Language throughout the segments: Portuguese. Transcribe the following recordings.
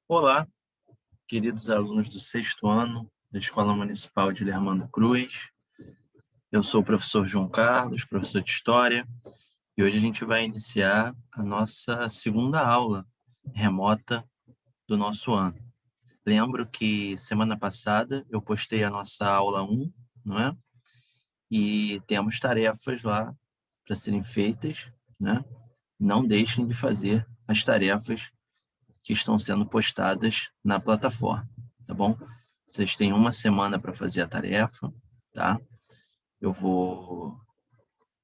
Olá, queridos alunos do sexto ano da Escola Municipal de Lermando Cruz. Eu sou o professor João Carlos, professor de História, e hoje a gente vai iniciar a nossa segunda aula remota do nosso ano. Lembro que semana passada eu postei a nossa aula 1, não é? E temos tarefas lá para serem feitas, né? Não deixem de fazer as tarefas que estão sendo postadas na plataforma, tá bom? Vocês têm uma semana para fazer a tarefa, tá? Eu vou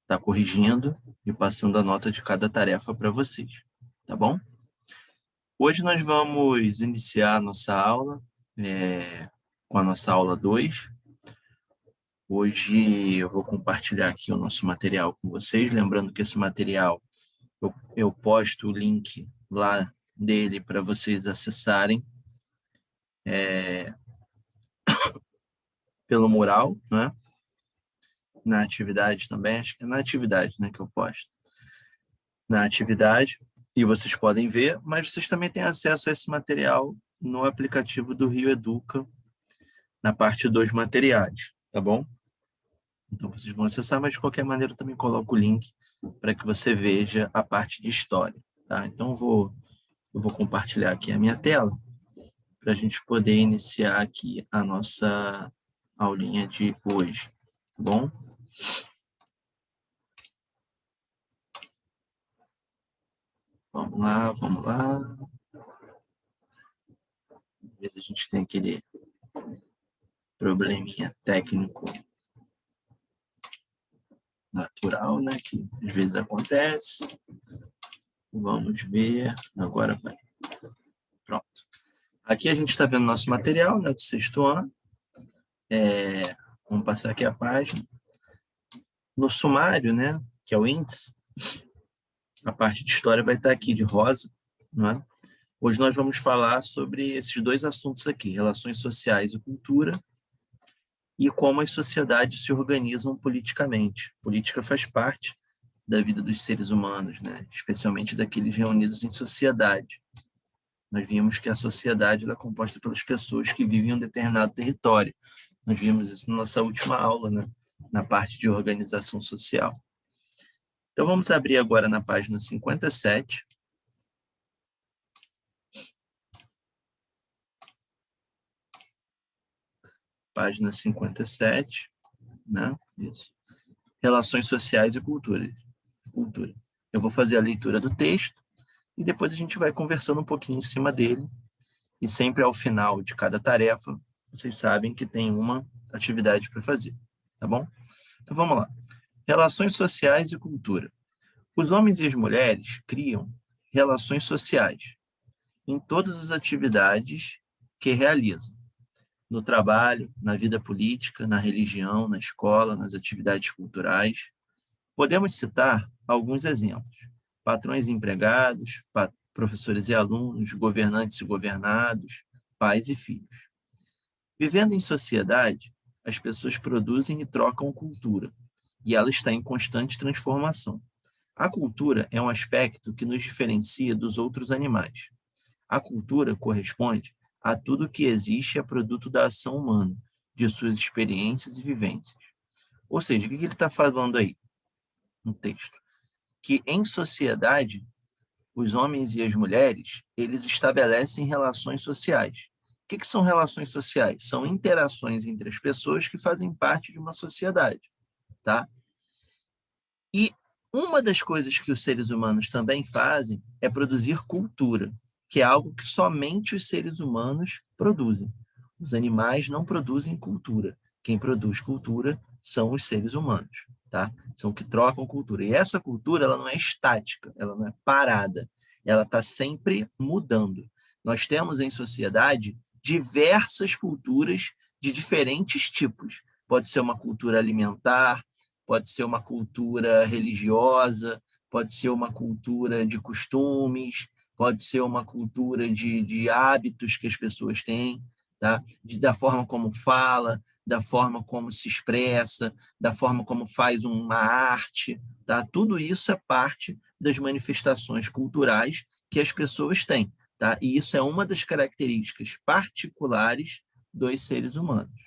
estar corrigindo e passando a nota de cada tarefa para vocês, tá bom? Hoje nós vamos iniciar a nossa aula com a nossa aula 2. Hoje eu vou compartilhar aqui o nosso material com vocês, lembrando que esse material eu posto o link lá dele para vocês acessarem pelo mural, né? Na atividade também, acho que é na atividade, né, que eu posto. Na atividade, e vocês podem ver, mas vocês também têm acesso a esse material no aplicativo do Rio Educa, na parte dos materiais, tá bom? Então vocês vão acessar, mas de qualquer maneira eu também coloco o link para que você veja a parte de história, tá? Então eu vou compartilhar aqui a minha tela para a gente poder iniciar aqui a nossa aulinha de hoje, tá bom? Vamos lá, vamos lá. Às vezes a gente tem aquele probleminha técnico natural, né, que às vezes acontece. Vamos ver, agora vai. Pronto. Aqui a gente está vendo nosso material, né, do sexto ano. Vamos passar aqui a página. No sumário, né, que é o índice, a parte de história vai estar aqui de rosa, não é? Hoje nós vamos falar sobre esses dois assuntos aqui, relações sociais e cultura, e como as sociedades se organizam politicamente. Política faz parte da vida dos seres humanos, né? Especialmente daqueles reunidos em sociedade. Nós vimos que a sociedade é composta pelas pessoas que vivem em um determinado território. Nós vimos isso na nossa última aula, né? Na parte de organização social. Então, vamos abrir agora na página 57. Página 57, né? Isso. Relações sociais e cultura. Eu vou fazer a leitura do texto e depois a gente vai conversando um pouquinho em cima dele. E sempre ao final de cada tarefa, vocês sabem que tem uma atividade para fazer, tá bom? Então vamos lá. Relações sociais e cultura. Os homens e as mulheres criam relações sociais em todas as atividades que realizam. No trabalho, na vida política, na religião, na escola, nas atividades culturais. Podemos citar alguns exemplos. Patrões e empregados, professores e alunos, governantes e governados, pais e filhos. Vivendo em sociedade, as pessoas produzem e trocam cultura, e ela está em constante transformação. A cultura é um aspecto que nos diferencia dos outros animais. A cultura corresponde a tudo que existe é produto da ação humana, de suas experiências e vivências. Ou seja, o que ele está falando aí no texto? Que em sociedade, os homens e as mulheres, eles estabelecem relações sociais. O que são relações sociais? São interações entre as pessoas que fazem parte de uma sociedade, tá? E uma das coisas que os seres humanos também fazem é produzir cultura, que é algo que somente os seres humanos produzem. Os animais não produzem cultura. Quem produz cultura são os seres humanos, tá? São que trocam cultura. E essa cultura, ela não é estática, ela não é parada. Ela está sempre mudando. Nós temos em sociedade diversas culturas de diferentes tipos. Pode ser uma cultura alimentar, pode ser uma cultura religiosa, pode ser uma cultura de costumes, pode ser uma cultura de hábitos que as pessoas têm, tá? Da forma como fala, da forma como se expressa, da forma como faz uma arte, tá? Tudo isso é parte das manifestações culturais que as pessoas têm. tá? E isso é uma das características particulares dos seres humanos.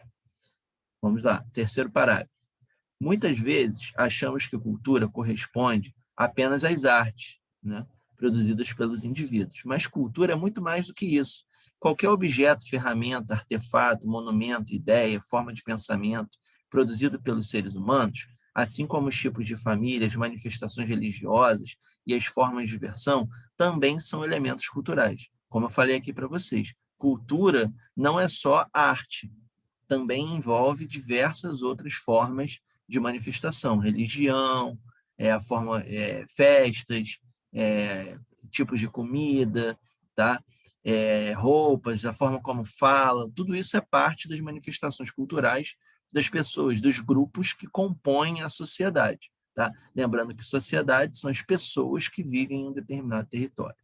Vamos lá, terceiro parágrafo. Muitas vezes achamos que cultura corresponde apenas às artes, né, produzidas pelos indivíduos, mas cultura é muito mais do que isso. Qualquer objeto, ferramenta, artefato, monumento, ideia, forma de pensamento produzido pelos seres humanos, assim como os tipos de famílias, manifestações religiosas e as formas de diversão, também são elementos culturais. Como eu falei aqui para vocês, cultura não é só arte, também envolve diversas outras formas de manifestação, religião, festas, tipos de comida, tá? Roupas, a forma como fala, tudo isso é parte das manifestações culturais das pessoas, dos grupos que compõem a sociedade. Tá? Lembrando que sociedade são as pessoas que vivem em um determinado território.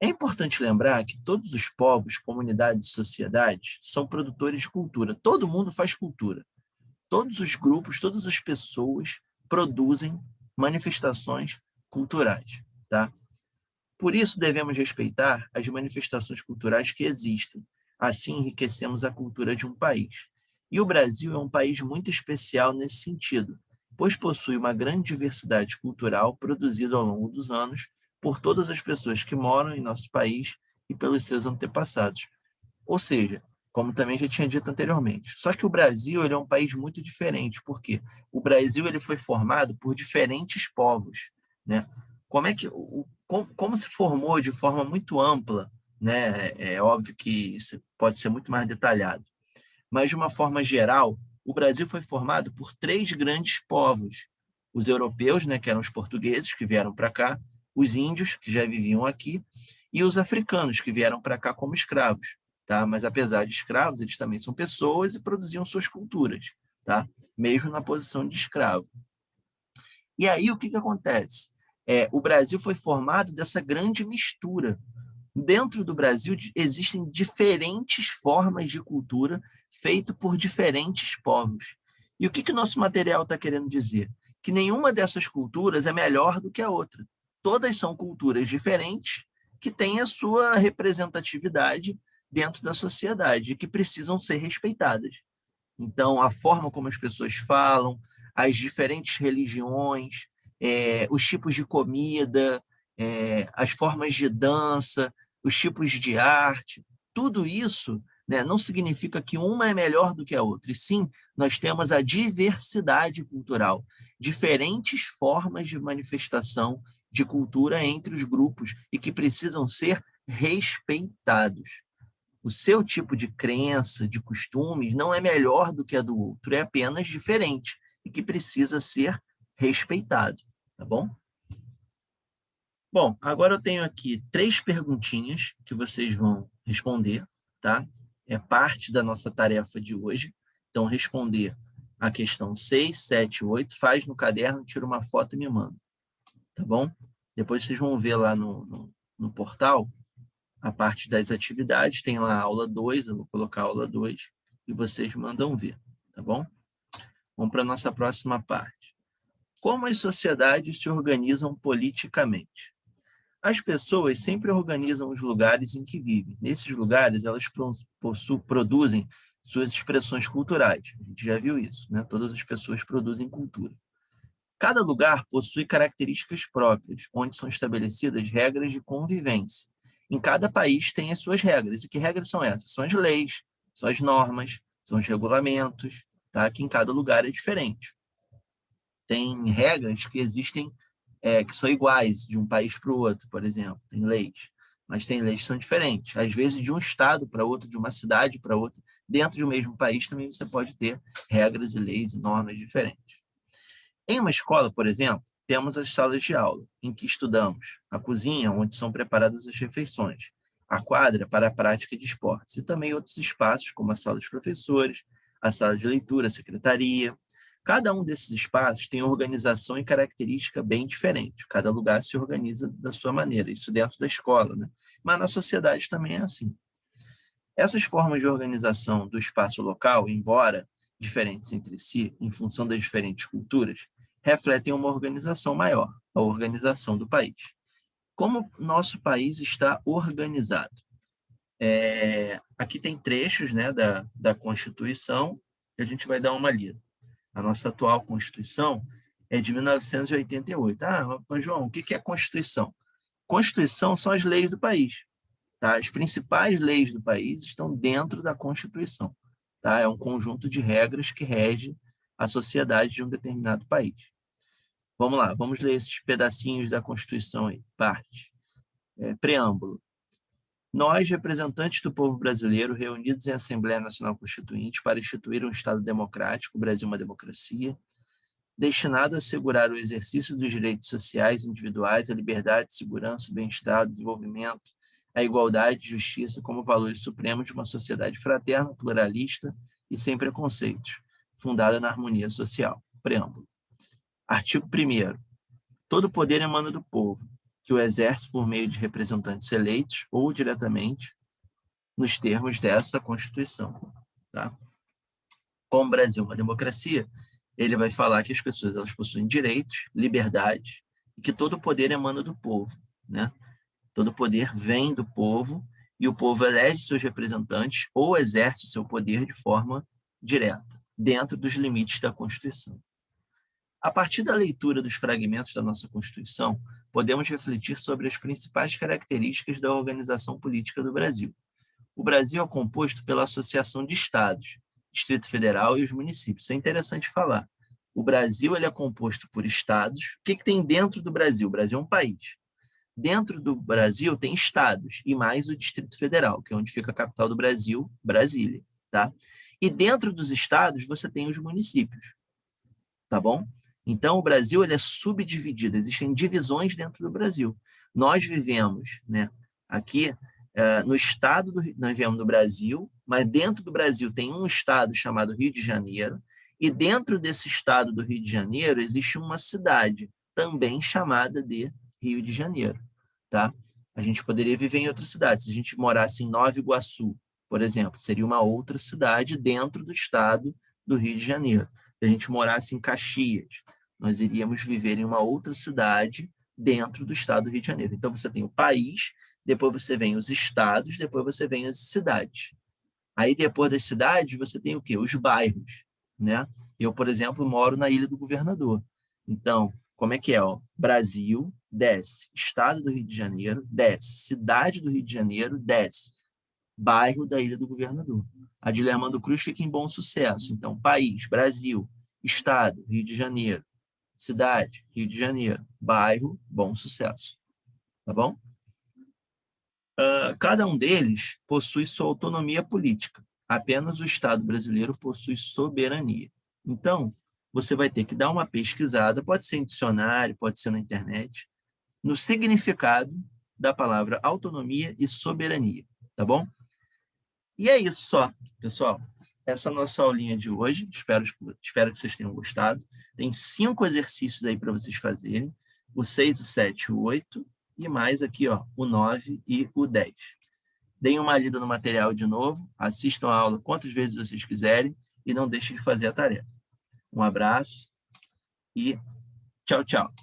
É importante lembrar que todos os povos, comunidades e sociedades são produtores de cultura. Todo mundo faz cultura. Todos os grupos, todas as pessoas produzem manifestações culturais, tá? Por isso devemos respeitar as manifestações culturais que existem. Assim enriquecemos a cultura de um país. E o Brasil é um país muito especial nesse sentido, pois possui uma grande diversidade cultural produzida ao longo dos anos por todas as pessoas que moram em nosso país e pelos seus antepassados. Ou seja, como também já tinha dito anteriormente. Só que o Brasil ele é um país muito diferente, porque o Brasil ele foi formado por diferentes povos, né? Como é que como se formou de forma muito ampla, né? É óbvio que isso pode ser muito mais detalhado, mas de uma forma geral, o Brasil foi formado por três grandes povos: os europeus, né, que eram os portugueses que vieram para cá, os índios que já viviam aqui e os africanos que vieram para cá como escravos, tá? Mas apesar de escravos, eles também são pessoas e produziam suas culturas, tá? Mesmo na posição de escravo. E aí o que acontece? O Brasil foi formado dessa grande mistura. Dentro do Brasil existem diferentes formas de cultura feito por diferentes povos. E o que nosso material está querendo dizer? Que nenhuma dessas culturas é melhor do que a outra. Todas são culturas diferentes que têm a sua representatividade dentro da sociedade e que precisam ser respeitadas. Então, a forma como as pessoas falam, as diferentes religiões, os tipos de comida, as formas de dança, os tipos de arte, tudo isso, né, não significa que uma é melhor do que a outra, e sim, nós temos a diversidade cultural, diferentes formas de manifestação de cultura entre os grupos e que precisam ser respeitados. O seu tipo de crença, de costumes, não é melhor do que a do outro, é apenas diferente e que precisa ser respeitado, tá bom? Bom, agora eu tenho aqui 3 perguntinhas que vocês vão responder, tá? É parte da nossa tarefa de hoje. Então, responder a questão 6, 7, 8, faz no caderno, tira uma foto e me manda, tá bom? Depois vocês vão ver lá no portal a parte das atividades, tem lá a aula 2, eu vou colocar a aula 2, e vocês mandam ver, tá bom? Vamos para a nossa próxima parte. Como as sociedades se organizam politicamente? As pessoas sempre organizam os lugares em que vivem. Nesses lugares, elas produzem suas expressões culturais. A gente já viu isso, né? Todas as pessoas produzem cultura. Cada lugar possui características próprias, onde são estabelecidas regras de convivência. Em cada país tem as suas regras. E que regras são essas? São as leis, são as normas, são os regulamentos, tá? Que em cada lugar é diferente. Tem regras que existem, que são iguais de um país para o outro, por exemplo. Tem leis. Mas tem leis que são diferentes. Às vezes, de um estado para outro, de uma cidade para outra, dentro de um mesmo país, também você pode ter regras e leis e normas diferentes. Em uma escola, por exemplo, temos as salas de aula, em que estudamos a cozinha, onde são preparadas as refeições, a quadra para a prática de esportes, e também outros espaços, como a sala dos professores, a sala de leitura, a secretaria. Cada um desses espaços tem organização e característica bem diferente. Cada lugar se organiza da sua maneira, isso dentro da escola, né? Mas na sociedade também é assim. Essas formas de organização do espaço local, embora diferentes entre si, em função das diferentes culturas, refletem uma organização maior, a organização do país. Como nosso país está organizado? Aqui tem trechos, né, da Constituição, que a gente vai dar uma lida. A nossa atual Constituição é de 1988. Mas João, o que é Constituição? Constituição são as leis do país. Tá? As principais leis do país estão dentro da Constituição. Tá? É um conjunto de regras que rege a sociedade de um determinado país. Vamos lá, vamos ler esses pedacinhos da Constituição aí. Parte. Preâmbulo. Nós, representantes do povo brasileiro, reunidos em Assembleia Nacional Constituinte para instituir um Estado democrático, o Brasil uma democracia, destinado a assegurar o exercício dos direitos sociais individuais, a liberdade, segurança, bem-estar, desenvolvimento, a igualdade e justiça como valores supremos de uma sociedade fraterna, pluralista e sem preconceitos, fundada na harmonia social. Preâmbulo. Artigo 1º. Todo poder emana do povo, que o exerce por meio de representantes eleitos ou diretamente, nos termos dessa Constituição. Tá? Como o Brasil é uma democracia, ele vai falar que as pessoas elas possuem direitos, liberdades, e que todo poder emana do povo. Né? Todo poder vem do povo, e o povo elege seus representantes ou exerce o seu poder de forma direta, dentro dos limites da Constituição. A partir da leitura dos fragmentos da nossa Constituição, podemos refletir sobre as principais características da organização política do Brasil. O Brasil é composto pela associação de estados, Distrito Federal e os municípios. Isso é interessante falar. O Brasil ele é composto por estados. O que tem dentro do Brasil? O Brasil é um país. Dentro do Brasil tem estados e mais o Distrito Federal, que é onde fica a capital do Brasil, Brasília. Tá? E dentro dos estados você tem os municípios. Tá bom? Então, o Brasil ele é subdividido, existem divisões dentro do Brasil. Nós vivemos, né, aqui no estado nós vivemos no Brasil, mas dentro do Brasil tem um estado chamado Rio de Janeiro, e dentro desse estado do Rio de Janeiro existe uma cidade também chamada de Rio de Janeiro. Tá? A gente poderia viver em outra cidade. Se a gente morasse em Nova Iguaçu, por exemplo, seria uma outra cidade dentro do estado do Rio de Janeiro. Se a gente morasse em Caxias, nós iríamos viver em uma outra cidade dentro do estado do Rio de Janeiro. Então, você tem o país, depois você vem os estados, depois você vem as cidades. Aí, depois das cidades, você tem o quê? Os bairros, né? Eu, por exemplo, moro na Ilha do Governador. Então, como é que é? Brasil, desce. Estado do Rio de Janeiro, desce. Cidade do Rio de Janeiro, desce. Bairro da Ilha do Governador. A de Armando Cruz fica em Bom Sucesso. Então, país, Brasil, estado, Rio de Janeiro. Cidade, Rio de Janeiro. Bairro, Bom Sucesso. Tá bom? Cada um deles possui sua autonomia política. Apenas o Estado brasileiro possui soberania. Então, você vai ter que dar uma pesquisada, pode ser em dicionário, pode ser na internet, no significado da palavra autonomia e soberania. Tá bom? E é isso só, pessoal. Essa é a nossa aulinha de hoje. Espero que vocês tenham gostado. Tem 5 exercícios aí para vocês fazerem. O 6, o 7, o 8 e mais aqui, ó, o 9 e o 10. Deem uma lida no material de novo, assistam a aula quantas vezes vocês quiserem e não deixem de fazer a tarefa. Um abraço e tchau, tchau.